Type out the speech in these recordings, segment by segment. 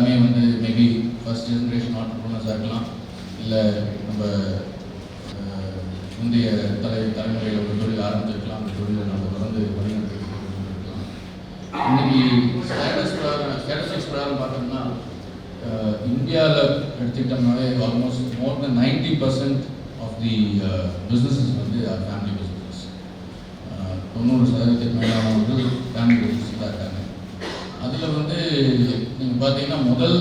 எல்லாருமே வந்து maybe first generation ஆண்டர்ப்ரனர்ஸாக இருக்கலாம், இல்லை நம்ம முந்தைய தலைமுறையில் ஒரு தொழில் ஆரம்பிச்சிருக்கலாம், அந்த தொழிலை நம்ம தொடர்ந்து வழிநடத்திருக்கலாம். இன்னைக்கு ஸ்டேட்டஸ்டிக்ஸ் பிரகாரம் பார்த்தோம்னா இந்தியாவில் எடுத்துக்கிட்டோம்னாவே almost more than 90% of the businesses வந்து ஃபேமிலி பிஸ்னஸஸ். 90% மேலானவர்கள் ஃபேமிலி பிஸ்னஸ் தான் இருக்காங்க. அதில் வந்து நீங்கள் பார்த்தீங்கன்னா முதல்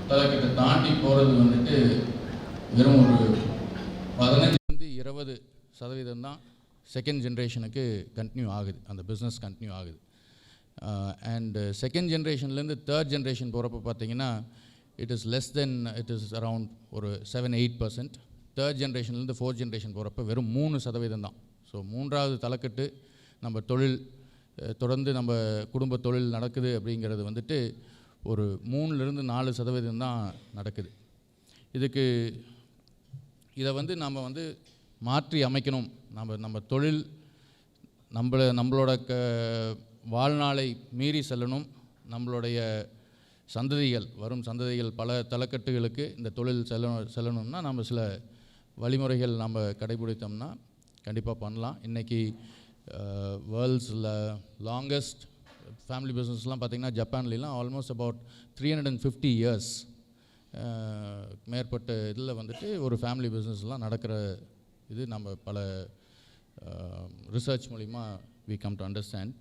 தலைக்கிட்ட தாண்டி போகிறது வந்துட்டு வெறும் ஒரு 15-20% தான் செகண்ட் ஜென்ரேஷனுக்கு கண்டினியூ ஆகுது, அந்த பிஸ்னஸ் கண்டினியூ ஆகுது. அண்ட் செகண்ட் ஜென்ரேஷன்லேருந்து தேர்ட் ஜென்ரேஷன் போகிறப்ப பார்த்தீங்கன்னா இட் இஸ் அரவுண்ட் ஒரு 7-8%. தேர்ட் ஜென்ரேஷன்லேருந்து ஃபோர்த் ஜென்ரேஷன் போகிறப்ப வெறும் 3% தான். ஸோ மூன்றாவது தலைக்கட்டு நம்ம தொழில் தொடர்ந்து நம்ம குடும்ப தொழில் நடக்குது அப்படிங்கிறது வந்துட்டு ஒரு 3-4% தான் நடக்குது. இதை வந்து நம்ம வந்து மாற்றி அமைக்கணும். நம்ம தொழில் நம்மளோட வாழ்நாளை மீறி செல்லணும். நம்மளுடைய வரும் சந்ததிகள் பல தலைக்கட்டுகளுக்கு இந்த தொழில் செல்லணும்னா நம்ம சில வழிமுறைகள் நம்ம கடைபிடித்தோம்னா கண்டிப்பாக பண்ணலாம். இன்றைக்கி வேர்ல்ட்ஸில் லாங்கஸ்ட் ஃபேமிலி பிஸ்னஸ்லாம் பார்த்திங்கன்னா ஜப்பான்லாம் ஆல்மோஸ்ட் அபவுட் 350 இயர்ஸ் மேற்பட்ட இதில் வந்துட்டு ஒரு ஃபேமிலி பிஸ்னஸ்லாம் நடக்கிற இது நம்ம பல ரிசர்ச் மூலிமா we come to understand.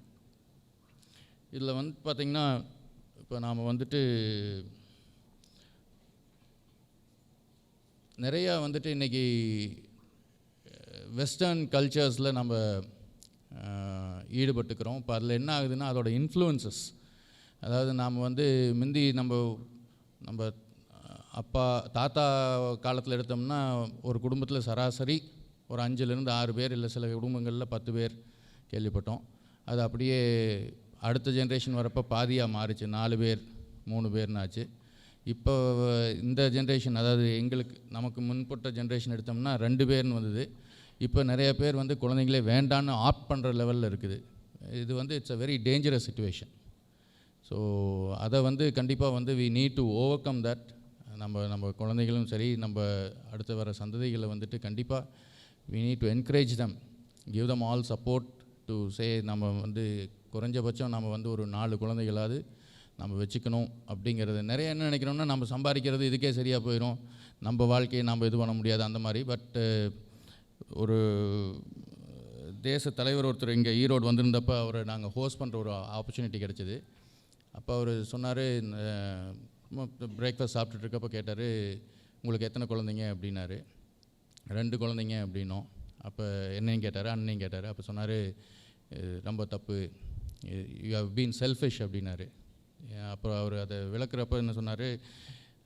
இதில் வந்து பார்த்திங்கன்னா இப்போ நாம் வந்துட்டு நிறையா வந்துட்டு இன்றைக்கி வெஸ்டர்ன் கல்ச்சர்ஸில் நம்ம ஈடுபட்டுக்கிறோம். இப்போ அதில் என்ன ஆகுதுன்னா அதோட இன்ஃப்ளூயன்சஸ், அதாவது நாம் வந்து முந்தி நம்ம அப்பா தாத்தா காலத்தில் எடுத்தோம்னா ஒரு குடும்பத்தில் சராசரி ஒரு 5-6 பேர், இல்லை சில குடும்பங்களில் 10 பேர் கேள்விப்பட்டோம். அது அப்படியே அடுத்த ஜென்ரேஷன் வரப்போ பாதியாக மாறிச்சு, 4 பேர் 3 பேர்னாச்சு. இப்போ இந்த ஜென்ரேஷன், அதாவது நமக்கு முன்பட்ட ஜென்ரேஷன் எடுத்தோம்னா 2 பேர்னு வந்தது. இப்போ நிறைய பேர் வந்து குழந்தைங்களே வேண்டான்னு ஆப்ட் பண்ணுற லெவலில் இருக்குது. இது வந்து it's a very dangerous situation. So அதை வந்து கண்டிப்பாக வந்து we need to overcome that. நம்ம குழந்தைகளும் சரி, நம்ம அடுத்து வர சந்ததிகளை வந்துட்டு கண்டிப்பாக we need to encourage them, give them all support to say நம்ம வந்து குறைஞ்சபட்சம் நம்ம வந்து ஒரு 4 குழந்தைகளாவது நம்ம வச்சுக்கணும் அப்படிங்கிறது. நிறைய என்ன நினைக்கிறோம்னா நம்ம சம்பாதிக்கிறது இதுக்கே சரியாக போயிடும், நம்ம வாழ்க்கையை நம்ம இது பண்ண முடியாது அந்த மாதிரி. பட் ஒரு தேச தலைவர் ஒருத்தர் இங்கே ஈரோடு வந்திருந்தப்போ அவரை நாங்கள் ஹோஸ்ட் பண்ணுற ஒரு ஆப்பர்ச்சுனிட்டி கிடச்சிது. அப்போ அவர் சொன்னார், பிரேக்ஃபாஸ்ட் சாப்பிட்டுட்டு இருக்கப்போ கேட்டார், உங்களுக்கு எத்தனை குழந்தைங்க அப்படின்னாரு. 2 குழந்தைங்க அப்படின்னோம். அப்போ என்னையும் கேட்டார், அண்ணையும் கேட்டார். அப்போ சொன்னார், ரொம்ப தப்பு, யூ ஹவ் பீன் செல்ஃபிஷ் அப்படின்னாரு. அப்புறம் அவர் அதை விளக்குறப்போ என்ன சொன்னார்,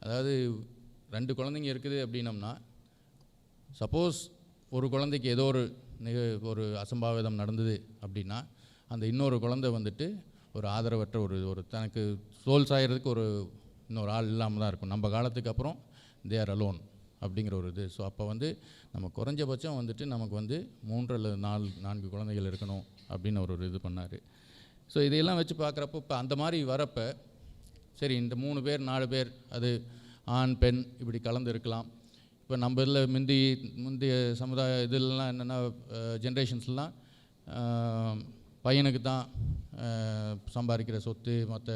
அதாவது 2 குழந்தைங்க இருக்குது அப்படின்னம்னா சப்போஸ் ஒரு குழந்தைக்கு ஏதோ ஒரு அசம்பாவிதம் நடந்தது அப்படின்னா அந்த இன்னொரு குழந்தை வந்துட்டு ஒரு ஆதரவற்ற ஒரு தனக்கு சோல் சாயறதுக்கு இன்னொரு ஆள் இல்லாமல் தான் இருக்கும். நம்ம காலத்துக்கு அப்புறம் தே ஆர் அலோன் அப்படிங்கிற ஒரு இது. ஸோ அப்போ வந்து நம்ம குறைஞ்சபட்சம் வந்துட்டு நமக்கு வந்து 3 அல்லது 4 குழந்தைகள் இருக்கணும் அப்படின்னு ஒரு இது பண்ணார். ஸோ இதையெல்லாம் வச்சு பார்க்குறப்போ இப்போ அந்த மாதிரி வரப்போ சரி, இந்த 3 பேர் 4 பேர் அது ஆண் பெண் இப்படி கலந்து இருக்கலாம். இப்போ நம்ம இதில் முந்தைய சமுதாய இதெல்லாம் என்னென்னா ஜென்ரேஷன்ஸ்லாம் பையனுக்கு தான் சம்பாதிக்கிற சொத்து மற்ற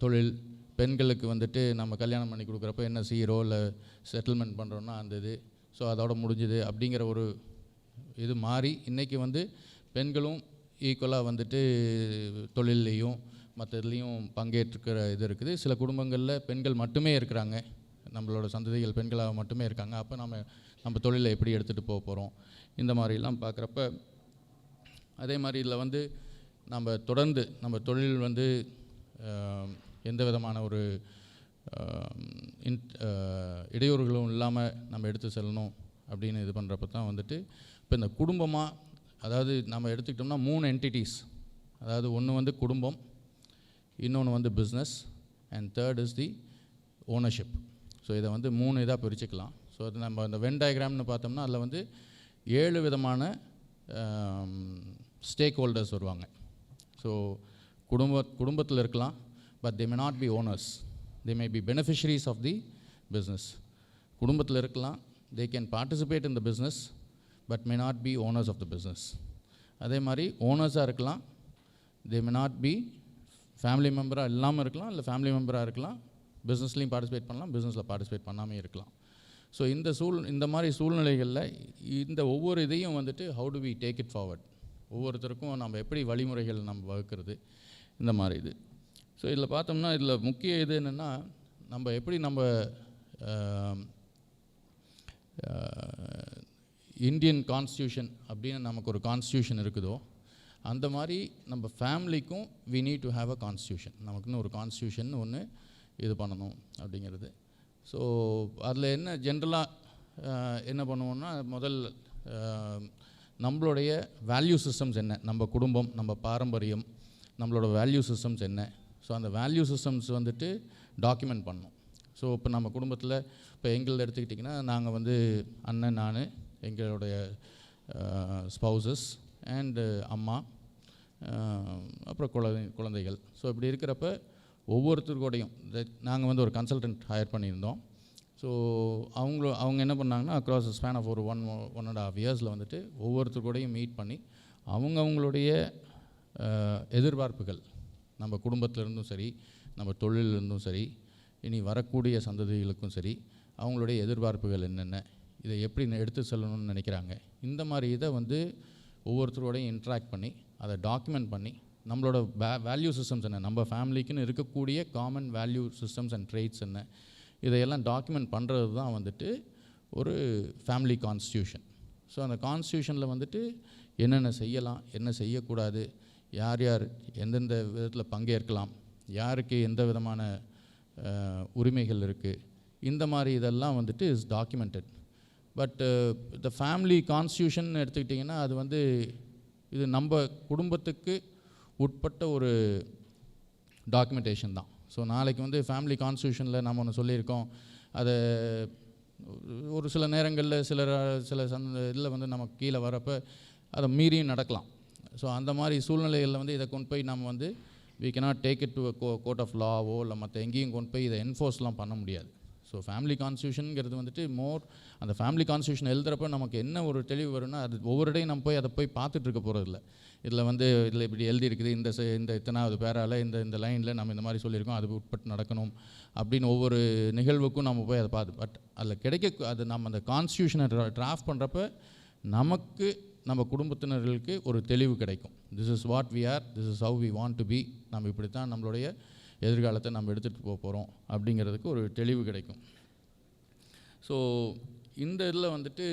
தொழில், பெண்களுக்கு வந்துட்டு நம்ம கல்யாணம் பண்ணி கொடுக்குறப்ப என்ன செய்கிறோம் இல்லை செட்டில்மெண்ட் பண்ணுறோன்னா அந்த இது. ஸோ அதோட முடிஞ்சுது அப்படிங்கிற ஒரு இது மாறி இன்றைக்கி வந்து பெண்களும் ஈக்குவலாக வந்துட்டு தொழில்லையும் மற்ற இதுலேயும் பங்கேற்றுக்கிற இது இருக்குது. சில குடும்பங்களில் பெண்கள் மட்டுமே இருக்கிறாங்க, நம்மளோட சந்ததிகள் பெண்களாக மட்டுமே இருக்காங்க. அப்போ நம்ம தொழிலை எப்படி எடுத்துகிட்டு போக போகிறோம் இந்த மாதிரிலாம் பார்க்குறப்ப, அதே மாதிரி இதில் வந்து நம்ம தொடர்ந்து நம்ம தொழில் வந்து எந்த விதமான ஒரு இடையூறுகளும் இல்லாமல் நம்ம எடுத்து செல்லணும் அப்படின்னு இது பண்ணுறப்ப தான் வந்துட்டு இப்போ இந்த குடும்பமாக, அதாவது நம்ம எடுத்துக்கிட்டோம்னா 3 என்டிட்டிஸ், அதாவது ஒன்று வந்து குடும்பம், இன்னொன்று வந்து business, and third is the ownership. So இதை வந்து 3 இதாக பிரிச்சுக்கலாம். ஸோ அது நம்ம இந்த வென் டயக்ராம்னு பார்த்தோம்னா அதில் வந்து 7 விதமான ஸ்டேக் ஹோல்டர்ஸ் வருவாங்க. ஸோ குடும்பத்தில் இருக்கலாம், but they may not be owners. they may be beneficiaries of the business. குடும்பத்தில் இருக்கலாம், they can participate in the business but may not be owners of the business. அதே மாதிரி ஓனர்ஸாக இருக்கலாம், they may not be family மெம்பராக இல்லாமல் இருக்கலாம், இல்லை family மெம்பராக இருக்கலாம், பிஸ்னஸ்லையும் பார்ட்டிசிபேட் பண்ணலாம், பிஸ்னஸில் பார்ட்டிசிபேட் பண்ணாமல் இருக்கலாம். ஸோ இந்த மாதிரி சூழ்நிலைகளில் இந்த ஒவ்வொரு இதையும் வந்துட்டு how do we take it forward, ஒவ்வொருத்தருக்கும் நம்ம எப்படி வழிமுறைகள் நம்ம வகுக்கிறது, இந்த மாதிரி இது. ஸோ இதில் பார்த்தோம்னா இதில் முக்கிய இது என்னென்னா, நம்ம எப்படி நம்ம இந்தியன் கான்ஸ்டியூஷன் அப்படின்னு நமக்கு ஒரு கான்ஸ்டியூஷன் இருக்குதோ, அந்த மாதிரி நம்ம ஃபேமிலிக்கும் we need to have a constitution, நமக்குன்னு ஒரு கான்ஸ்டியூஷன் ஒன்று இது பண்ணணும் அப்படிங்கிறது. ஸோ அதில் என்ன ஜென்ரலாக என்ன பண்ணுவோம்னா, முதல் நம்மளுடைய வேல்யூ சிஸ்டம்ஸ் என்ன, நம்ம குடும்பம், நம்ம பாரம்பரியம், நம்மளோட வேல்யூ சிஸ்டம்ஸ் என்ன. ஸோ அந்த வேல்யூ சிஸ்டம்ஸ் வந்துட்டு டாக்குமெண்ட் பண்ணணும். ஸோ இப்போ நம்ம குடும்பத்தில் இப்போ எங்களது எடுத்துக்கிட்டிங்கன்னா, நாங்கள் வந்து அண்ணன், நான், எங்களுடைய ஸ்பௌசஸ் அண்டு அம்மா, அப்புறம் குழந்தைகள். ஸோ இப்படி இருக்கிறப்ப ஒவ்வொருத்தருக்கூடையும் நாங்கள் வந்து ஒரு கன்சல்டன்ட் ஹையர் பண்ணியிருந்தோம். ஸோ அவங்க என்ன பண்ணாங்கன்னா, அக்ராஸ் ஸ்பேன் ஆஃப் ஒரு 1.5 இயர்ஸில் வந்துட்டு ஒவ்வொருத்தருக்கூடையும் மீட் பண்ணி அவங்களுடைய எதிர்பார்ப்புகள், நம்ம குடும்பத்திலேருந்தும் சரி, நம்ம தொழிலிருந்தும் சரி, இனி வரக்கூடிய சந்ததிகளுக்கும் சரி, அவங்களுடைய எதிர்பார்ப்புகள் என்னென்ன, இதை எப்படி எடுத்து செல்லணும்னு நினைக்கிறாங்க, இந்த மாதிரி இதை வந்து ஒவ்வொருத்தரோடையும் இன்ட்ராக்ட் பண்ணி அதை டாக்குமெண்ட் பண்ணி நம்மளோட வேல்யூ சிஸ்டம்ஸ் என்ன, நம்ம ஃபேமிலிக்குன்னு இருக்கக்கூடிய common value systems and traits என்ன, இதையெல்லாம் டாக்குமெண்ட் பண்ணுறது தான் வந்துட்டு ஒரு ஃபேமிலி கான்ஸ்டியூஷன். ஸோ அந்த கான்ஸ்டியூஷனில் வந்துட்டு என்னென்ன செய்யலாம், என்ன செய்யக்கூடாது, யார் யார் எந்தெந்த விதத்தில் பங்கேற்கலாம், யாருக்கு எந்த விதமான உரிமைகள் இருக்குது, இந்த மாதிரி இதெல்லாம் வந்துட்டு இஸ் டாக்குமெண்டட். பட் இந்த ஃபேமிலி கான்ஸ்டியூஷன் எடுத்துக்கிட்டிங்கன்னா, அது வந்து இது நம்ம குடும்பத்துக்கு உட்பட்ட ஒரு டாக்குமெண்டேஷன் தான். ஸோ நாளைக்கு வந்து ஃபேமிலி கான்ஸ்டியூஷனில் நம்ம ஒன்று சொல்லியிருக்கோம், அதை ஒரு சில நேரங்களில் சில இதில் வந்து நமக்கு கீழே வரப்போ அதை மீறியும் நடக்கலாம். ஸோ அந்த மாதிரி சூழ்நிலைகளில் வந்து இதை கொண்டு போய் நம்ம வந்து we cannot take it to a court of lawவோ இல்லை மற்ற எங்கேயும் கொண்டு போய் இதை என்ஃபோர்ஸ்லாம் பண்ண முடியாது. ஸோ ஃபேமிலி கான்ஸ்டியூஷனுங்கிறது வந்துட்டு அந்த ஃபேமிலி கான்ஸ்டியூஷன் எழுதுகிறப்ப நமக்கு என்ன ஒரு தெளிவு வரும்னா, அது ஒவ்வொரு இடையும் நம்ம போய் அதை போய் பார்த்துட்டு இருக்க போகிறதில்ல. இதில் இப்படி எழுதியிருக்குது, இந்த இத்தனாவது பேரால் இந்த லைனில் நம்ம இந்த மாதிரி சொல்லியிருக்கோம், அது உட்பட்டு நடக்கணும் அப்படின்னு ஒவ்வொரு நிகழ்வுக்கும் நம்ம போய் அதை பார்த்து, பட் அதில் அது நம்ம அந்த கான்ஸ்டியூஷனை டிராஃப்ட் பண்ணுறப்ப நமக்கு நம்ம குடும்பத்தினர்களுக்கு ஒரு தெளிவு கிடைக்கும். This is what we are, this is how we want to be, நம்ம இப்படி தான் நம்மளுடைய எதிர்காலத்தை நம்ம எடுத்துகிட்டு போகிறோம் அப்படிங்கிறதுக்கு ஒரு தெளிவு கிடைக்கும். ஸோ இந்த இதில் வந்துட்டு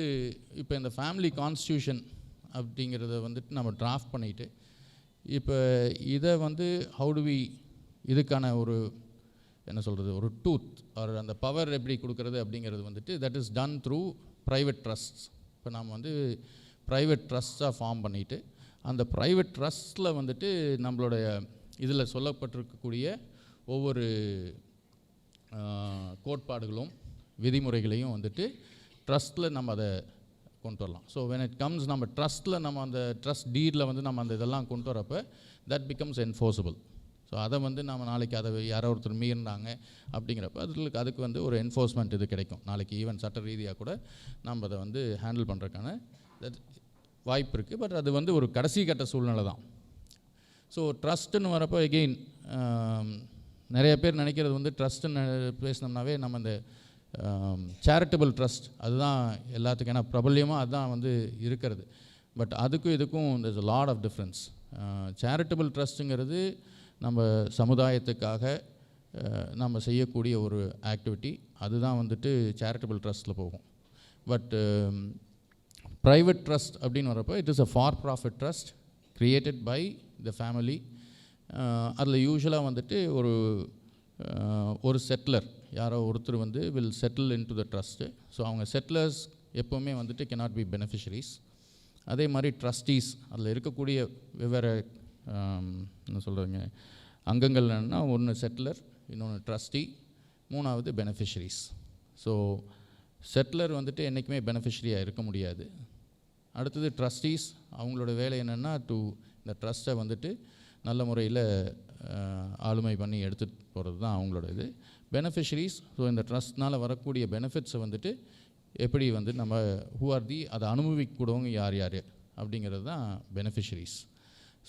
இப்போ இந்த ஃபேமிலி கான்ஸ்டியூஷன் அப்படிங்கிறத வந்துட்டு நம்ம டிராஃப்ட் பண்ணிவிட்டு, இப்போ இதை வந்து ஹவு டு வி, இதுக்கான ஒரு என்ன சொல்கிறது, ஒரு டூத் ஒரு அந்த பவர் எப்படி கொடுக்குறது அப்படிங்கிறது வந்துட்டு that is done through private trusts. இப்போ நாம் வந்து ப்ரைவேட் ட்ரஸ்ட்டாக ஃபார்ம் பண்ணிவிட்டு, அந்த ப்ரைவேட் ட்ரஸ்ட்டில் வந்துட்டு நம்மளுடைய இதில் சொல்லப்பட்டிருக்கக்கூடிய ஒவ்வொரு கோட்பாடுகளும் விதிமுறைகளையும் வந்துட்டு ட்ரஸ்ட்டில் நம்ம அதை கொண்டு வரலாம். ஸோ when it comes நம்ம ட்ரஸ்ட்டில் நம்ம அந்த ட்ரஸ்ட் டீடில் வந்து நம்ம அந்த இதெல்லாம் கொண்டு வரப்போ தட் பிகம்ஸ் என்ஃபோர்ஸபிள். ஸோ அதை வந்து நம்ம நாளைக்கு அதை யாரோ ஒருத்தர் மீறினாங்க அப்படிங்கிறப்ப அதுக்கு வந்து ஒரு என்ஃபோர்ஸ்மெண்ட் இது கிடைக்கும். நாளைக்கு ஈவன் சட்ட ரீதியாக கூட நம்ம அதை வந்து ஹேண்டில் பண்ணுறதுக்கான வாய்ப்பு இருக்குது. பட் அது வந்து ஒரு கடைசி கட்ட சூழ்நிலை தான். ஸோ ட்ரஸ்ட்டுன்னு வரப்போ எகெயின் நிறைய பேர் நினைக்கிறது வந்து ட்ரஸ்ட்டுன்னு பேசினோம்னாவே நம்ம இந்த சேரிட்டபிள் ட்ரஸ்ட் அதுதான் எல்லாத்துக்கும், ஏன்னா பிரபல்யமாக அதுதான் வந்து இருக்கிறது. பட் அதுக்கும் இதுக்கும் there's a lot of difference. Charitable ட்ரஸ்ட்டுங்கிறது நம்ம சமுதாயத்துக்காக நம்ம செய்யக்கூடிய ஒரு ஆக்டிவிட்டி, அதுதான் வந்துட்டு சேரிட்டபிள் ட்ரஸ்ட்டில் போகும். பட் ப்ரைவேட் ட்ரஸ்ட் அப்படின்னு வரப்போ it is a for profit trust created by the family. அதில் யூஸ்வலாக வந்துட்டு ஒரு செட்டிலர் யாரோ ஒருத்தர் வந்து will settle into the trust. So அவங்க செட்டிலர்ஸ் எப்போவுமே வந்துட்டு cannot be beneficiaries. அதே மாதிரி ட்ரஸ்டீஸ் அதில் இருக்கக்கூடிய வெவ்வேறு என்ன சொல்கிறீங்க அங்கங்கள் என்னென்னா, ஒன்று செட்டிலர், இன்னொன்று ட்ரஸ்டி, மூணாவது பெனிஃபிஷரிஸ். ஸோ செட்டிலர் வந்துட்டு என்றைக்குமே பெனிஃபிஷரியாக இருக்க முடியாது. அடுத்தது ட்ரஸ்டீஸ், அவங்களோட வேலை என்னென்னா இந்த ட்ரஸ்ட்டை வந்துட்டு நல்ல முறையில் ஆளுமை பண்ணி எடுத்துகிட்டு போகிறது தான் அவங்களோட இது. பெனிஃபிஷரிஸ், ஸோ இந்த ட்ரஸ்ட்னால் வரக்கூடிய பெனிஃபிட்ஸை வந்துட்டு எப்படி வந்து நம்ம ஹூ ஆர் தி அதை அனுபவிக்கூடவங்க யார் யார் அப்படிங்கிறது தான் பெனிஃபிஷரிஸ்.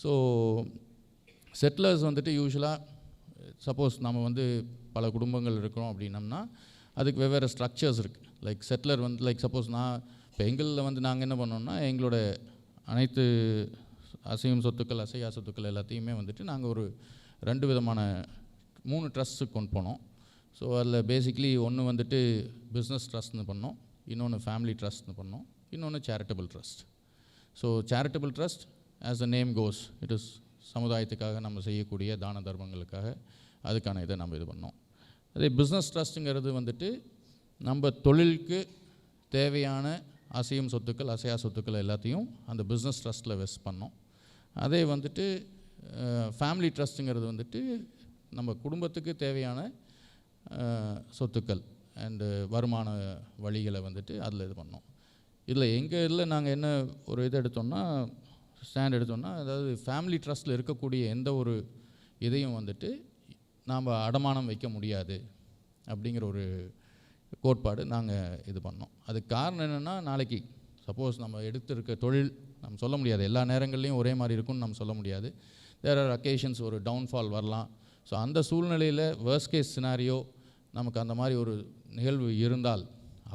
ஸோ செட்டிலர்ஸ் வந்துட்டு யூஸ்வலாக சப்போஸ் நம்ம வந்து பல குடும்பங்கள் இருக்கிறோம் அப்படின்னம்னா அதுக்கு வெவ்வேறு ஸ்ட்ரக்சர்ஸ் இருக்குது. லைக் செட்டிலர் வந்து லைக் சப்போஸ் நான் இப்போ எங்களில் வந்து நாங்கள் என்ன பண்ணோம்னா எங்களோட அனைத்து அசையும் சொத்துக்கள் அசையா சொத்துக்கள் எல்லாத்தையுமே வந்துட்டு நாங்கள் ஒரு 2 விதமான 3 ட்ரஸ்ட்டுக்கு கொண்டு போனோம். ஸோ அதில் பேசிக்லி ஒன்று வந்துட்டு பிஸ்னஸ் ட்ரஸ்ட்னு பண்ணோம், இன்னொன்று ஃபேமிலி ட்ரஸ்ட்னு பண்ணோம், இன்னொன்று charitable trust. So charitable trust as the name goes, it is சமுதாயத்துக்காக நம்ம செய்யக்கூடிய தான தர்மங்களுக்காக அதுக்கான இதை நம்ம இது பண்ணோம். அதே பிஸ்னஸ் ட்ரஸ்ட்டுங்கிறது வந்துட்டு நம்ம தொழிலுக்கு தேவையான அசையும் சொத்துக்கள் அசையா சொத்துக்கள் எல்லாத்தையும் அந்த பிஸ்னஸ் ட்ரஸ்ட்டில் வெஸ்ட் பண்ணோம். அதே வந்துட்டு ஃபேமிலி ட்ரஸ்ட்டுங்கிறது வந்துட்டு நம்ம குடும்பத்துக்கு தேவையான சொத்துக்கள் அண்டு வருமான வழிகளை வந்துட்டு அதில் இது பண்ணோம். இதில் எங்கள் இதில் நாங்கள் என்ன ஒரு இது எடுத்தோம்னா ஸ்டாண்ட் எடுத்தோம்னா, அதாவது ஃபேமிலி ட்ரஸ்ட்டில் இருக்கக்கூடிய எந்த ஒரு இதையும் வந்துட்டு நாம் அடமானம் வைக்க முடியாது அப்படிங்கிற ஒரு கோட்பாடு நாங்கள் இது பண்ணோம். அதுக்கு காரணம் என்னென்னா, நாளைக்கு சப்போஸ் நம்ம எடுத்திருக்க தொழில் நம்ம சொல்ல முடியாது, எல்லா நேரங்கள்லையும் ஒரே மாதிரி இருக்கும்னு நம்ம சொல்ல முடியாது. தேர் ஆர் அக்கேஷன்ஸ், ஒரு டவுன்ஃபால் வரலாம். ஸோ அந்த சூழ்நிலையில் வேர்ஸ்ட் கேஸ் சினாரியோ நமக்கு அந்த மாதிரி ஒரு நிகழ்வு இருந்தால்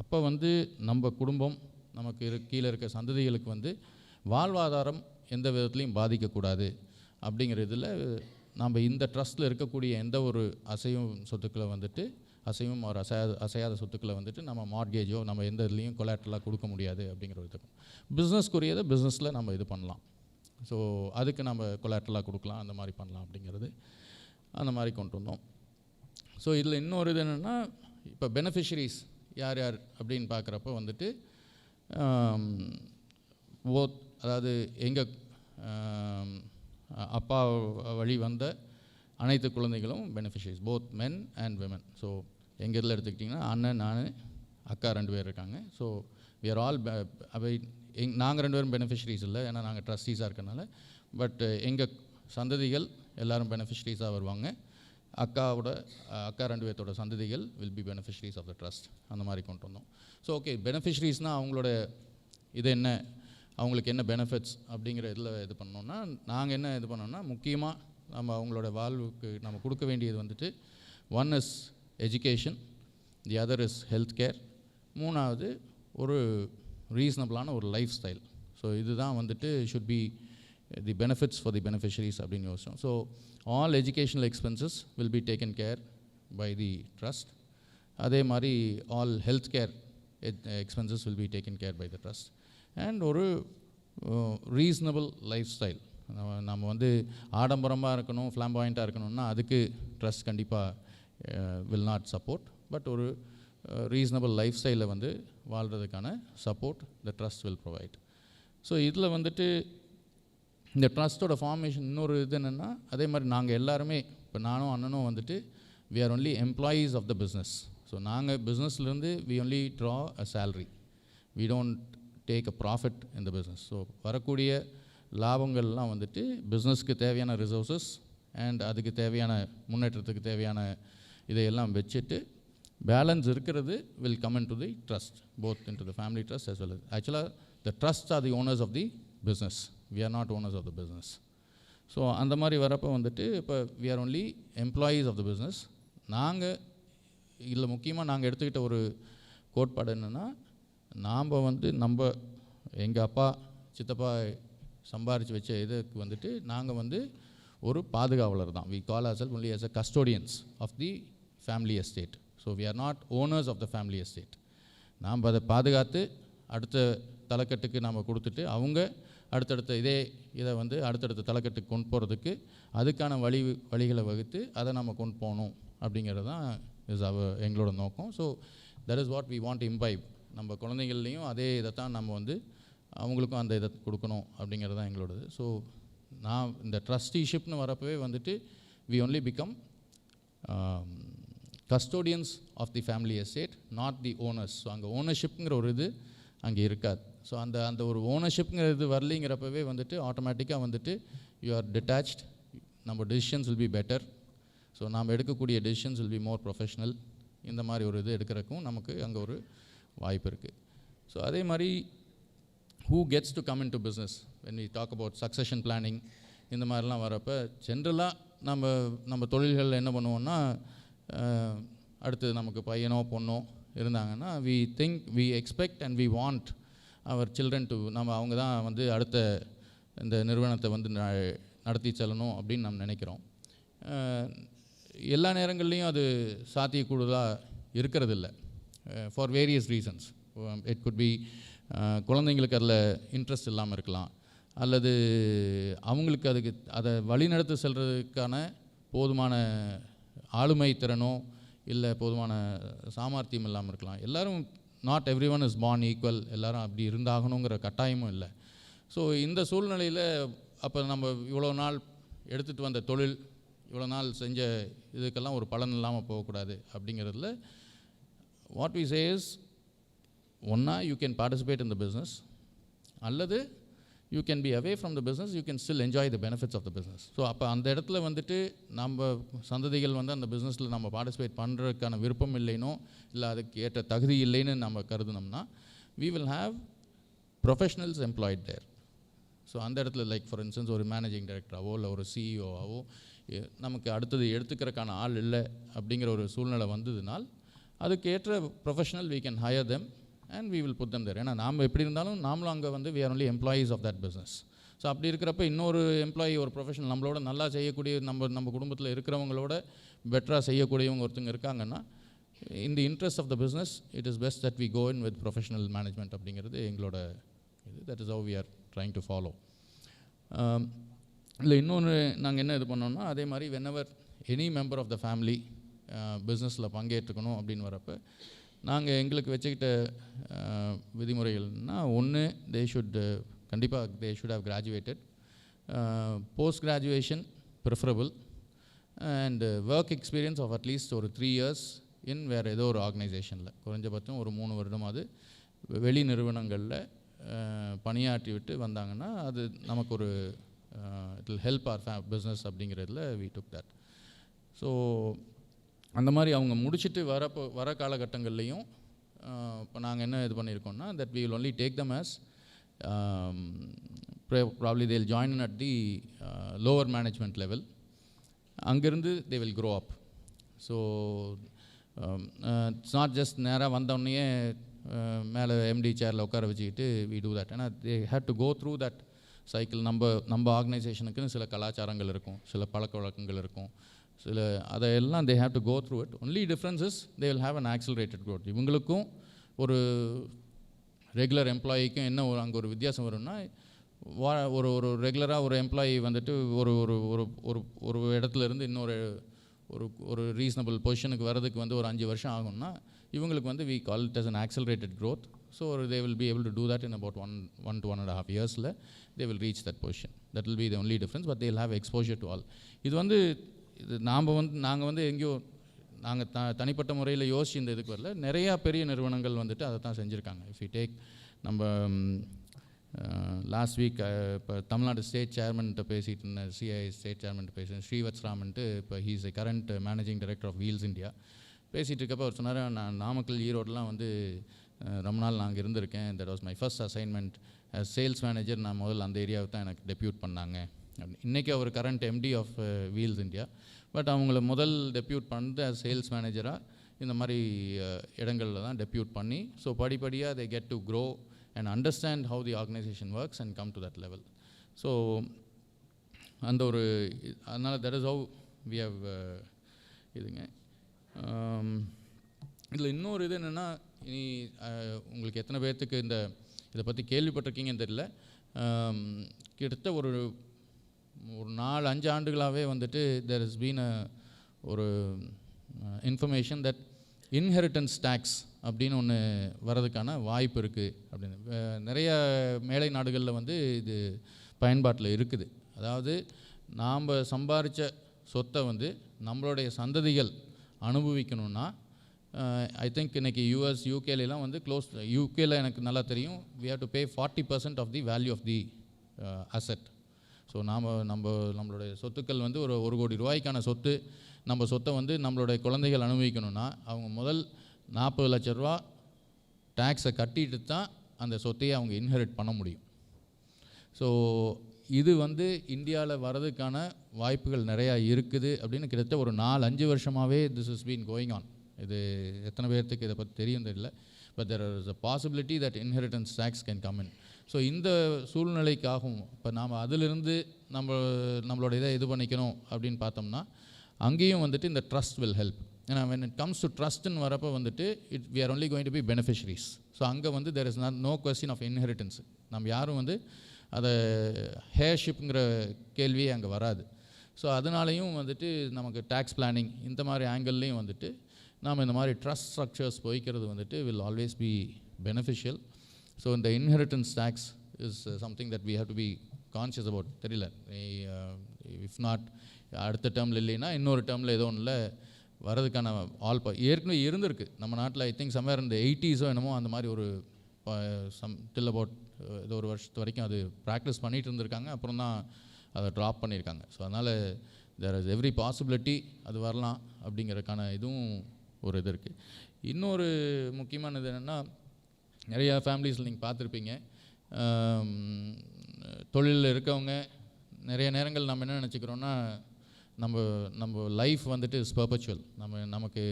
அப்போ வந்து நம்ம குடும்பம் நமக்கு கீழே இருக்க சந்ததிகளுக்கு வந்து வாழ்வாதாரம் எந்த விதத்துலையும் பாதிக்கக்கூடாது அப்படிங்கிற இதில் நம்ம இந்த ட்ரஸ்ட்டில் இருக்கக்கூடிய எந்த ஒரு அசையும் சொத்துக்களை வந்துட்டு அசையும் ஒரு அசையாத சொத்துக்களை வந்துட்டு நம்ம மார்ட்கேஜோ நம்ம எந்த இதுலேயும் கொலாட்ரலாக கொடுக்க முடியாது அப்படிங்கிற ஒரு இதுக்கும். பிஸ்னஸ்க்குரியதை பிஸ்னஸில் நம்ம இது பண்ணலாம். ஸோ அதுக்கு நம்ம கொலாட்ரலாக கொடுக்கலாம், அந்த மாதிரி பண்ணலாம் அப்படிங்கிறது அந்த மாதிரி கொண்டு வந்தோம். ஸோ இதில் இன்னொரு இது என்னென்னா, இப்போ பெனிஃபிஷரிஸ் யார் யார் அப்படின்னு பார்க்குறப்ப வந்துட்டு அதாவது எங்கள் அப்பா வழி வந்த அனைத்து குழந்தைகளும் beneficiaries, both men and women. So எங்கள் இதில் எடுத்துக்கிட்டிங்கன்னா அண்ணன், நான், அக்கா 2 பேர் இருக்காங்க. ஸோ வி ஆர் ஆல் நாங்கள் 2 பேரும் பெனிஃபிஷரிஸ் இல்லை, ஏன்னா நாங்கள் ட்ரஸ்டீஸாக இருக்கனால. பட் எங்கள் சந்ததிகள் எல்லோரும் பெனிஃபிஷரிஸாக வருவாங்க. அக்கா 2 பேர்த்தோட சந்ததிகள் will be beneficiaries of the trust. அந்த மாதிரி கொண்டு வந்தோம். ஸோ ஓகே, பெனிஃபிஷரிஸ்னால் அவங்களோட இது என்ன, அவங்களுக்கு என்ன பெனிஃபிட்ஸ் அப்படிங்கிற இதில் இது பண்ணோன்னா, நாங்கள் என்ன இது பண்ணோன்னா, முக்கியமாக நம்ம அவங்களோட வாழ்வுக்கு நம்ம கொடுக்க வேண்டியது வந்துட்டு one is education, the other is health care, 3வது ஒரு ரீசனபிளான ஒரு லைஃப் ஸ்டைல். ஸோ இதுதான் வந்துட்டு should be the benefits for the beneficiaries அப்படின்னு யோசிச்சோம். So all educational expenses will be taken care by the trust. அதே மாதிரி all health care expenses will be taken care by the trust. And ஒரு reasonable lifestyle, நம்ம வந்து ஆடம்பரமாக இருக்கணும், ஃப்ளாம்பாயிண்ட்டாக இருக்கணும்னா அதுக்கு ட்ரஸ்ட் கண்டிப்பாக வில் நாட் சப்போர்ட். பட் ஒரு ரீசனபிள் லைஃப் ஸ்டைலில் வந்து வாழ்கிறதுக்கான support the trust will provide. So இதில் வந்துட்டு இந்த ட்ரஸ்ட்டோட ஃபார்மேஷன் இன்னொரு இது என்னென்னா, அதே மாதிரி நாங்கள் எல்லாருமே, இப்போ நானும் அண்ணனும் வந்துட்டு we are only employees of the business. So நாங்கள் பிஸ்னஸ்லேருந்து we only draw a salary, we don't take a profit in the business. So வரக்கூடிய லாபங்கள்லாம் வந்துட்டு பிஸ்னஸ்க்கு தேவையான ரிசோர்ஸஸ் அண்ட் அதுக்கு தேவையான முன்னேற்றத்துக்கு தேவையான இதையெல்லாம் வச்சுட்டு பேலன்ஸ் இருக்கிறது will come into the trust, both into the family trust as well as ஆக்சுவலாக the trust are the owners of the business, we are not owners of the business. So அந்த மாதிரி வரப்போ வந்துட்டு இப்போ we are only employees of the business. நாங்கள் இதில் முக்கியமாக நாங்கள் எடுத்துக்கிட்ட ஒரு கோட்பாடு என்னென்னா, நாம் வந்து எங்கள் அப்பா சித்தப்பா சம்பாரித்து வச்ச இதுக்கு வந்துட்டு நாங்கள் வந்து ஒரு பாதுகாவலர் தான். we call ourselves only as a custodians of the family estate. So we are not owners of the family estate. நாம் அதை பாதுகாத்து அடுத்த தலைக்கட்டுக்கு நாம் கொடுத்துட்டு அவங்க அடுத்தடுத்த இதை வந்து அடுத்தடுத்த தலைக்கட்டுக்கு கொண்டு போகிறதுக்கு அதுக்கான வழிகளை வகுத்து அதை நம்ம கொண்டு போகணும் அப்படிங்கிறது தான் எங்களோட நோக்கம். So that is what we want imbibe. நம்ம குழந்தைகள்லேயும் அதே இதை தான் நம்ம வந்து அவங்களுக்கும் அந்த இதை கொடுக்கணும் அப்படிங்கிறது தான் எங்களோடது. ஸோ நான் இந்த ட்ரஸ்டிஷிப்னு வரப்பவே வந்துட்டு we only become custodians of the family estate, not the owners. So அங்கே ஓனர்ஷிப்புங்கிற ஒரு இது அங்கே இருக்காது. ஸோ அந்த ஒரு ஓனர்ஷிப்புங்கிறது வரலிங்கிறப்பவே வந்துட்டு ஆட்டோமேட்டிக்காக வந்துட்டு யூ ஆர் டிட்டாச்ட், நம்ம decisions will be better. So நாம் எடுக்கக்கூடிய decisions will be more professional. இந்த மாதிரி ஒரு இது எடுக்கிறதுக்கும் நமக்கு அங்கே ஒரு வாய்ப்பு இருக்குது. ஸோ அதே மாதிரி who gets to come into business when we talk about succession planning இந்த மாதிரிலாம் வரப்போ ஜென்ரலாக நம்ம தொழில்கள் என்ன பண்ணுவோம்னா, அடுத்து நமக்கு பையனோ பொண்ணோ இருந்தாங்கன்னா we expect and we want our children to அவங்க தான் வந்து அடுத்த இந்த நிறுவனத்தை வந்து நடத்தி செல்லணும் அப்படின்னு நம்ம நினைக்கிறோம். எல்லா நேரங்கள்லேயும் அது சாத்தியக்கூடுதலாக இருக்கிறதில்ல, for various reasons. It could be குழந்தைங்களுக்கு அதில் இன்ட்ரெஸ்ட் இல்லாமல் இருக்கலாம், அல்லது அவங்களுக்கு அதை வழிநடத்தி செல்றதுக்கான போதுமான ஆளுமை திறனோ இல்லை போதுமான சாமர்த்தியம் இல்லாமல் இருக்கலாம். எல்லோரும் not every one is born equal, எல்லோரும் அப்படி இருந்தாகணுங்கிற கட்டாயமும் இல்லை. ஸோ இந்த சூழ்நிலையில் அப்போ நம்ம இவ்வளோ நாள் எடுத்துகிட்டு வந்த தொழில், இவ்வளோ நாள் செஞ்ச இதுக்கெல்லாம் ஒரு பலன் இல்லாமல் போகக்கூடாது. அப்படிங்கிறதுல வாட் வி சே இஸ், ஒன்றா you can participate in the business, அல்லது you can be away from the business, you can still enjoy the benefits of the business. So அப்போ அந்த இடத்துல வந்துட்டு நம்ம சந்ததிகள் வந்து அந்த பிஸ்னஸில் நம்ம பார்ட்டிசிபேட் பண்ணுறதுக்கான விருப்பம் இல்லைனோ இல்லை அதுக்கு ஏற்ற தகுதி இல்லைன்னு நம்ம கருதுனோம்னா, we will have professionals employed there. So அந்த இடத்துல லைக் ஃபார் இன்ஸ்டன்ஸ் ஒரு மேனேஜிங் டைரக்டராகவோ இல்லை ஒரு சிஇஓவாவோ நமக்கு அடுத்தது எடுத்துக்கிறக்கான ஆள் இல்லை அப்படிங்கிற ஒரு சூழ்நிலை வந்ததுனால் அதுக்கு ஏற்ற professional we can hire them and we will put them there. ஏன்னா நாம் எப்படி இருந்தாலும் நாமளும் அங்கே வந்து we are only employees of that business. So அப்படி இருக்கிறப்ப இன்னொரு எம்ப்ளாயி ஒரு ப்ரொஃபஷனல் நம்மளோட நல்லா செய்யக்கூடிய நம்ம குடும்பத்தில் இருக்கிறவங்களோட பெட்டராக செய்யக்கூடியவங்க ஒருத்தங்க இருக்காங்கன்னா, in the interest of the business it is best that we go in with professional management அப்படிங்கிறது எங்களோட இது. that is how we are trying to follow. இல்லை இன்னொன்று நாங்கள் என்ன இது பண்ணோம்னா, அதே மாதிரி whenever any member of the family பிஸ்னஸில் பங்கேற்றுக்கணும் அப்படின்னு வரப்போ நாங்கள் எங்களுக்கு வச்சுக்கிட்ட விதிமுறைகள்னால், ஒன்று கண்டிப்பாக they should have graduated, post graduation preferable, and work experience of at least ஒரு 3 years in வேறு ஏதோ ஒரு ஆர்கனைசேஷனில், குறைஞ்சபட்சம் ஒரு 3 வருடமாவது வெளி நிறுவனங்களில் பணியாற்றி விட்டு வந்தாங்கன்னா அது நமக்கு ஒரு it will help our business அப்படிங்கிறதுல we took that. ஸோ அந்த மாதிரி அவங்க முடிச்சுட்டு வர காலகட்டங்கள்லேயும் இப்போ நாங்கள் என்ன இது பண்ணியிருக்கோம்னா, that we will only take them as probably they will join in at the lower management level. அங்கேருந்து they will grow up. So it's not just நேராக வந்தோடனே மேலே எம்டி சேரில் உட்கார வச்சுக்கிட்டு we do that. ஏன்னா they had to go through that cycle. நம்ம ஆர்கனைசேஷனுக்குன்னு சில கலாச்சாரங்கள் இருக்கும், சில பழக்க வழக்கங்கள் இருக்கும், சில அதையெல்லாம் they have to go through it. Only difference is they will have an accelerated growth. இவங்களுக்கும் ஒரு ரெகுலர் எம்ப்ளாயிக்கும் என்ன அங்கே ஒரு வித்தியாசம் வரும்னா, ஒரு ரெகுலராக ஒரு எம்ப்ளாயி வந்துட்டு ஒரு ஒரு ஒரு ஒரு இடத்துல இருந்து இன்னொரு ஒரு ரீசனபிள் பொசிஷனுக்கு வரதுக்கு வந்து ஒரு 5 வருஷம் ஆகும்னா, இவங்களுக்கு வந்து we call it as an accelerated growth. So they will be able to do that in about 1 to 1.5 years. They will reach that position. That will be the only difference, but they will have exposure to all. இது வந்து நாங்கள் வந்து எங்கேயோ நாங்கள் தனிப்பட்ட முறையில் யோசிச்சு இந்த இதுக்கு வரல, நிறையா பெரிய நிறுவனங்கள் வந்துட்டு அதை தான் செஞ்சுருக்காங்க. இஃப் யூ டேக் நம்ம லாஸ்ட் வீக் இப்போ தமிழ்நாடு ஸ்டேட் சேர்மன்கிட்ட பேசிகிட்டு இருந்தேன், சிஐ ஸ்டேட் சேர்மன்ட்டு பேசுகிறேன், ஸ்ரீவத்ஸ்ராமன்ட்டு. இப்போ he's a current managing director of Wheels India. பேசிகிட்டு இருக்கப்போ அவர் சொன்னார், நான் நாமக்கல் ஈரோடெலாம் வந்து ரொம்ப நாள் நான் இருந்திருக்கேன். That was my first assignment as sales manager. நான் முதல்ல அந்த ஏரியாவை தான் எனக்கு டெப்யூட் பண்ணாங்க. இன்றைக்கி அவர் current MD of Wheels India. But அவங்கள முதல் டெப்யூட் பண்ணது ஆஸ் சேல்ஸ் மேனேஜராக இந்த மாதிரி இடங்களில் தான் டெப்யூட் பண்ணி, ஸோ படிப்படியாக they get to grow and understand how the organization works and come to that level. So அந்த ஒரு அதனால் that is how we have இதுங்க. இதில் இன்னொரு இது என்னென்னா, இனி உங்களுக்கு எத்தனை பேர்த்துக்கு இதை பற்றி கேள்விப்பட்டிருக்கீங்கன்னு தெரியல. கிட்டத்தட்ட ஒரு 4-5 ஆண்டுகளாகவே வந்துட்டு there has been ஒரு இன்ஃபர்மேஷன் தட் இன்ஹெரிட்டன்ஸ் டேக்ஸ் அப்படின்னு ஒன்று வர்றதுக்கான வாய்ப்பு இருக்குது அப்படின்னு. நிறைய மேலை நாடுகளில் வந்து இது பயன்பாட்டில் இருக்குது. அதாவது நாம் சம்பாதிச்ச சொத்தை வந்து நம்மளுடைய சந்ததிகள் அனுபவிக்கணும்னா, ஐ திங்க் இன்றைக்கி யூஎஸ் யூகேலாம் வந்து யூகேல எனக்கு நல்லா தெரியும், we have to pay 40% of the value of the asset. So நம்மளுடைய சொத்துக்கள் வந்து ஒரு 1 கோடி ரூபாய்க்கான சொத்து, நம்ம சொத்தை வந்து நம்மளுடைய குழந்தைகள் அனுபவிக்கணும்னா அவங்க முதல் 40 லட்ச ரூபா டேக்ஸை கட்டிட்டு தான் அந்த சொத்தையை அவங்க இன்ஹெரிட் பண்ண முடியும். ஸோ இது வந்து இந்தியாவில் வரதுக்கான வாய்ப்புகள் நிறையா இருக்குது அப்படின்னு கிட்டத்தட்ட ஒரு 4-5 வருஷமாகவே this is been going on. இது எத்தனை பேர்த்துக்கு இதை பற்றி தெரியும் தெரியல. But there is a possibility that inheritance tax can come in. So இந்த சூழ்நிலைக்காகவும் இப்போ நாம் அதிலிருந்து நம்மளோட இதை இது பண்ணிக்கணும் அப்படின்னு பார்த்தோம்னா அங்கேயும் வந்துட்டு இந்த ட்ரஸ்ட் வில் ஹெல்ப். ஏன்னா when it comes to ட்ரஸ்ட்னு வரப்போ வந்துட்டு we are only going to be beneficiaries. So அங்கே வந்து there is no question of inheritance. நம்ம யாரும் வந்து அதை ஹேர்ஷிப்புங்கிற கேள்வியே அங்கே வராது. ஸோ அதனாலையும் வந்துட்டு நமக்கு டேக்ஸ் பிளானிங் இந்த மாதிரி ஆங்கிள்லேயும் வந்துட்டு நாம் இந்த மாதிரி ட்ரஸ்ட் ஸ்ட்ரக்சர்ஸ் போய்க்கிறது வந்துட்டு will always be beneficial. So இந்த inheritance tax is something that we have to be conscious about. தெரியல, இஃப் நாட் அடுத்த டேர்மில் இல்லைன்னா இன்னொரு டேர்மில் ஏதோ ஒன்றில் வரதுக்கான ஏற்கனவே இருந்திருக்கு நம்ம நாட்டில். ஐ திங்க் சம்வேர் இந்த 80s என்னமோ அந்த மாதிரி ஒரு டில் அபவுட் ஏதோ ஒரு வருஷத்து வரைக்கும் அது ப்ராக்டிஸ் பண்ணிகிட்டு இருந்திருக்காங்க. அப்புறம் தான் அதை ட்ராப் பண்ணியிருக்காங்க. ஸோ அதனால் தேர் இஸ் எவ்ரி பாசிபிலிட்டி அது வரலாம் அப்படிங்கிறதுக்கான இதுவும் ஒரு இது இருக்குது. இன்னொரு முக்கியமானது என்னென்னா, நிறையா ஃபேமிலிஸில் நீங்கள் பார்த்துருப்பீங்க, தொழிலில் இருக்கவங்க நிறைய நேரங்கள் நம்ம என்ன நினச்சிக்கிறோன்னா நம்ம லைஃப் வந்துட்டு இஸ் பர்பச்சுவல், நமக்கு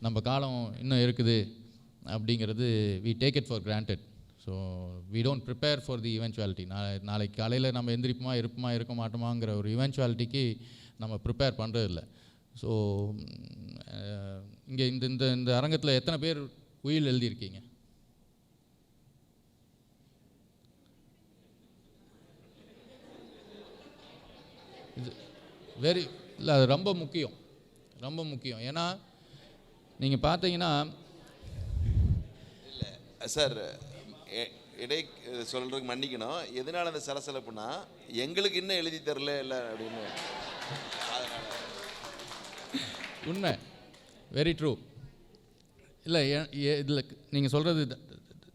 நம்ம காலம் இன்னும் இருக்குது அப்படிங்கிறது we take it for granted. So we don't prepare for the eventuality. நாளைக்கு காலையில் நம்ம இருப்போமா இருக்க மாட்டோமாங்கிற ஒரு இவென்ச்சுவாலிட்டிக்கு நம்ம ப்ரிப்பேர் பண்ணுறதில்ல. ஸோ இங்கே இந்த அரங்கத்தில் எத்தனை பேர் உயில் எழுதியிருக்கீங்க? இல்லை, அது ரொம்ப முக்கியம். ஏன்னா நீங்கள் பார்த்தீங்கன்னா, இல்லை சார், இடை சொல்கிறதுக்கு மன்னிக்கணும். எதனால் அந்த சலசலப்புனா எங்களுக்கு இன்னும் எழுதி தரல இல்லை அப்படின்னு. உண்மை, வெரி ட்ரூ. இல்லை இதில் நீங்கள் சொல்கிறது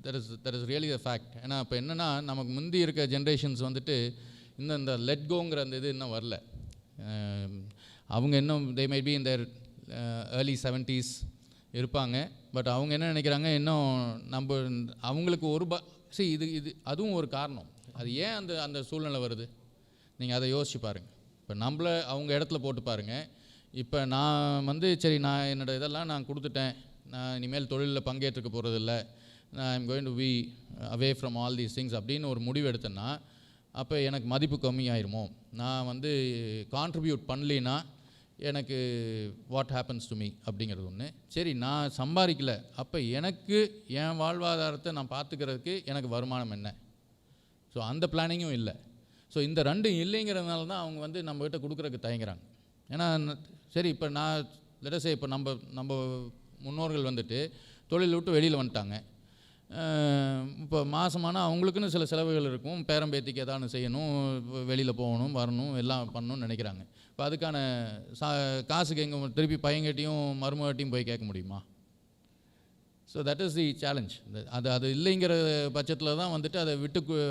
that is really a fact. ஏன்னா இப்போ என்னென்னா, நமக்கு முந்தி இருக்க ஜென்ரேஷன்ஸ் வந்துட்டு இன்னும் இந்த லெட் கோங்கிற அந்த இது இன்னும் வரல. அவங்க இன்னும் தே மே பி இந்த ஏர்லி 70s இருப்பாங்க. பட் அவங்க என்ன நினைக்கிறாங்க, இன்னும் அவங்களுக்கு இது அதுவும் ஒரு காரணம். அது ஏன் அந்த சூழ்நிலை வருது நீங்கள் அதை யோசிச்சு பாருங்கள். இப்போ நம்மளை அவங்க இடத்துல போட்டு பாருங்கள். இப்போ நான் வந்து சரி, நான் என்னோடய இதெல்லாம் நான் கொடுத்துட்டேன், நான் இனிமேல் தொழிலில் பங்கேற்றுக்க போகிறதில்ல, நான் I'm going to be away from all these things அப்படின்னு ஒரு முடிவு எடுத்தேன்னா அப்போ எனக்கு மதிப்பு கம்மியாயிருமோ, நான் வந்து கான்ட்ரிபியூட் பண்ணலின்னா எனக்கு வாட் ஹேப்பன்ஸ் டு மீ அப்படிங்கிறது ஒன்று. சரி, நான் சம்பாதிக்கலை, அப்போ எனக்கு என் வாழ்வாதாரத்தை நான் பார்த்துக்கிறதுக்கு எனக்கு வருமானம் என்ன? ஸோ அந்த பிளானிங்கும் இல்லை. ஸோ இந்த ரெண்டும் இல்லைங்கிறதுனால தான் அவங்க வந்து நம்மகிட்ட கொடுக்குறதுக்கு தயங்குறாங்க. ஏன்னா சரி, இப்போ நான் லெட்டஸே இப்போ நம்ம முன்னோர்கள் வந்துட்டு தொழில் விட்டு வெளியில் வந்துட்டாங்க. இப்போ மாதமானால் அவங்களுக்குன்னு சில செலவுகள் இருக்கும், பேரம்பேத்திக்கு எதாவது செய்யணும், வெளியில் போகணும், வரணும், எல்லாம் பண்ணணும்னு நினைக்கிறாங்க. இப்போ அதுக்கான காசுக்கு எங்கே திருப்பி பையன்கிட்டையும் மருமகிட்டையும் போய் கேட்க முடியுமா? So that is the challenge. அது இல்லைங்கிற பட்சத்தில் தான் வந்துட்டு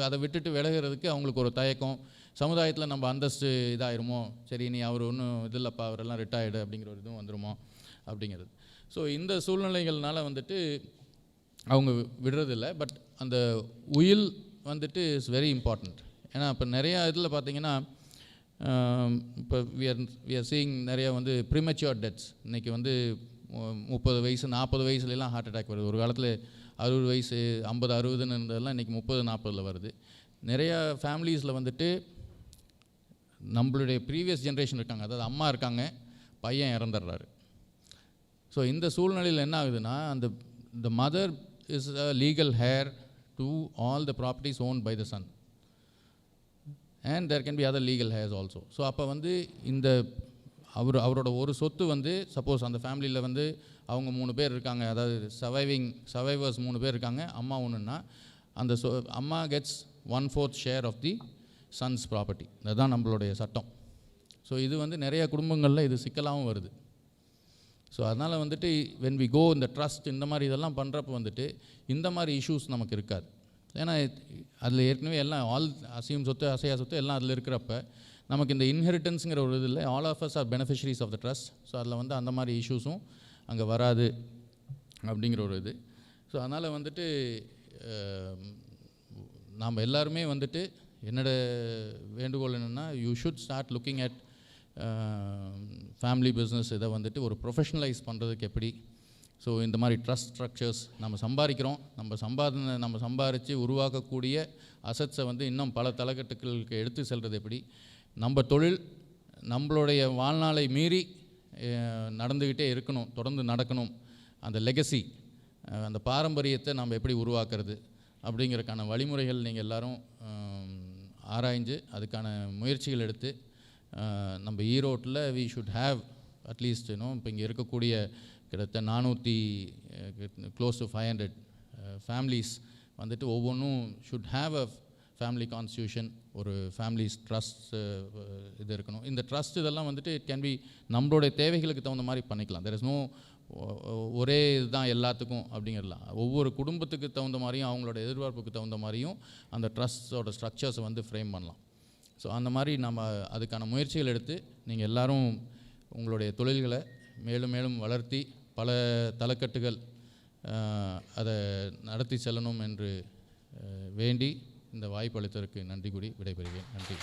அதை விட்டுட்டு விலகிறதுக்கு அவங்களுக்கு ஒரு தயக்கம். சமுதாயத்தில் நம்ம அந்தஸ்து இதாயிருமோ, சரி நீ அவர் ஒன்றும் இது இல்லைப்பா, அவரெல்லாம் ரிட்டையர்டு அப்படிங்கிற ஒரு இதுவும் வந்துடுமோ அப்படிங்கிறது. ஸோ இந்த சூழ்நிலைகள்னால வந்துட்டு அவங்க விடுறதில்லை. பட் அந்த உயில் வந்துட்டு இஸ் வெரி இம்பார்ட்டண்ட். ஏன்னா இப்போ நிறையா இதில் பார்த்தீங்கன்னா, இப்போ வி ஆர் சீயிங் நிறையா வந்து ப்ரீமெச்சுவர் டெத்ஸ். இன்றைக்கி வந்து 30 வயசு 40 வயசுலாம் ஹார்ட் அட்டாக் வருது. ஒரு காலத்தில் 60 வயசு 50-60ன்னு இருந்ததெல்லாம் இன்றைக்கி 30-40 வருது. நிறையா ஃபேமிலிஸில் வந்துட்டு நம்மளுடைய ப்ரீவியஸ் ஜென்ரேஷன் இருக்காங்க, அதாவது அம்மா இருக்காங்க, பையன் இறந்துடுறாரு. ஸோ இந்த சூழ்நிலையில் என்ன ஆகுதுன்னா, the mother is a legal heir to all the properties owned by the son, and there can be other legal heirs also. So அப்போ வந்து அவரோட ஒரு சொத்து வந்து சப்போஸ் அந்த ஃபேமிலியில் வந்து அவங்க 3 பேர் இருக்காங்க, அதாவது சர்வைவர்ஸ் 3 பேர் இருக்காங்க, அம்மா ஒன்றுன்னா அந்த அம்மா gets 1/4 share of the son's property. அதுதான் நம்மளுடைய சட்டம். ஸோ இது வந்து நிறைய குடும்பங்களில் இது சிக்கலாகவும் வருது. ஸோ அதனால் வந்துட்டு when we go இந்த ட்ரஸ்ட் இந்த மாதிரி இதெல்லாம் பண்ணுறப்போ வந்துட்டு இந்த மாதிரி இஷ்யூஸ் நமக்கு இருக்காது. ஏன்னா அதில் ஏற்கனவே எல்லாம் அசையும் சொத்து அசையா சொத்து எல்லாம் அதில் இருக்கிறப்ப நமக்கு இந்த இன்ஹெரிட்டன்ஸுங்கிற ஒரு இது இல்லை. All of us are beneficiaries of the trust. So அதில் வந்து அந்த மாதிரி இஷ்யூஸும் அங்கே வராது அப்படிங்கிற ஒரு இது. ஸோ அதனால் வந்துட்டு நாம் எல்லாருமே வந்துட்டு என்னோடய வேண்டுகோள் என்னென்னா, you should start looking at family business. இதை வந்துட்டு ஒரு ப்ரொஃபஷனலைஸ் பண்ணுறதுக்கு எப்படி. ஸோ இந்த மாதிரி ட்ரஸ்ட் ஸ்ட்ரக்சர்ஸ் நம்ம சம்பாதிக்கிறோம், நம்ம சம்பாரித்து உருவாக்கக்கூடிய அசட்ஸை வந்து இன்னும் பல தலைக்கட்டுகளுக்கு எடுத்து செல்வது எப்படி. நம்ம தொழில் நம்மளுடைய வாழ்நாளை மீறி நடந்துக்கிட்டே இருக்கணும், தொடர்ந்து நடக்கணும். அந்த லெகசி, அந்த பாரம்பரியத்தை நம்ம எப்படி உருவாக்குறது அப்படிங்கிறதுக்கான வழிமுறைகள் நீங்கள் எல்லோரும் ஆராய்ஞ்சு அதுக்கான முயற்சிகள் எடுத்து நம்ம ஈரோட்டில் வி ஷுட் ஹேவ் அட்லீஸ்ட் இப்போ இங்கே இருக்கக்கூடிய கிட்டத்தட்ட 400 க்ளோஸ் டு 500 ஃபேமிலிஸ் வந்துட்டு ஒவ்வொன்றும் should have a family constitution, ஒரு ஃபேமிலிஸ் ட்ரஸ்ட் இது இருக்கணும். இந்த ட்ரஸ்ட் இதெல்லாம் வந்துட்டு இட் கேன் பி நம்மளுடைய தேவைகளுக்கு தகுந்த மாதிரி பண்ணிக்கலாம். தெர் இஸ் நோ ஒரே இதுதான் எல்லாத்துக்கும் அப்படிங்கிறலாம். ஒவ்வொரு குடும்பத்துக்கு தகுந்த மாதிரியும் அவங்களோட எதிர்பார்ப்புக்கு தகுந்த மாதிரியும் அந்த ட்ரஸ்ட்டோட ஸ்ட்ரக்சர்ஸை வந்து ஃப்ரேம் பண்ணலாம். ஸோ அந்த மாதிரி நம்ம அதுக்கான முயற்சிகள் எடுத்து நீங்கள் எல்லோரும் உங்களுடைய தொழில்களை மேலும் மேலும் வளர்த்தி பல தலைக்கட்டுகள் அதை நடத்தி செல்லணும் என்று வேண்டி இந்த வாய்ப்பு அளித்ததற்கு நன்றி கூறி விடைபெறுவேன். நன்றி.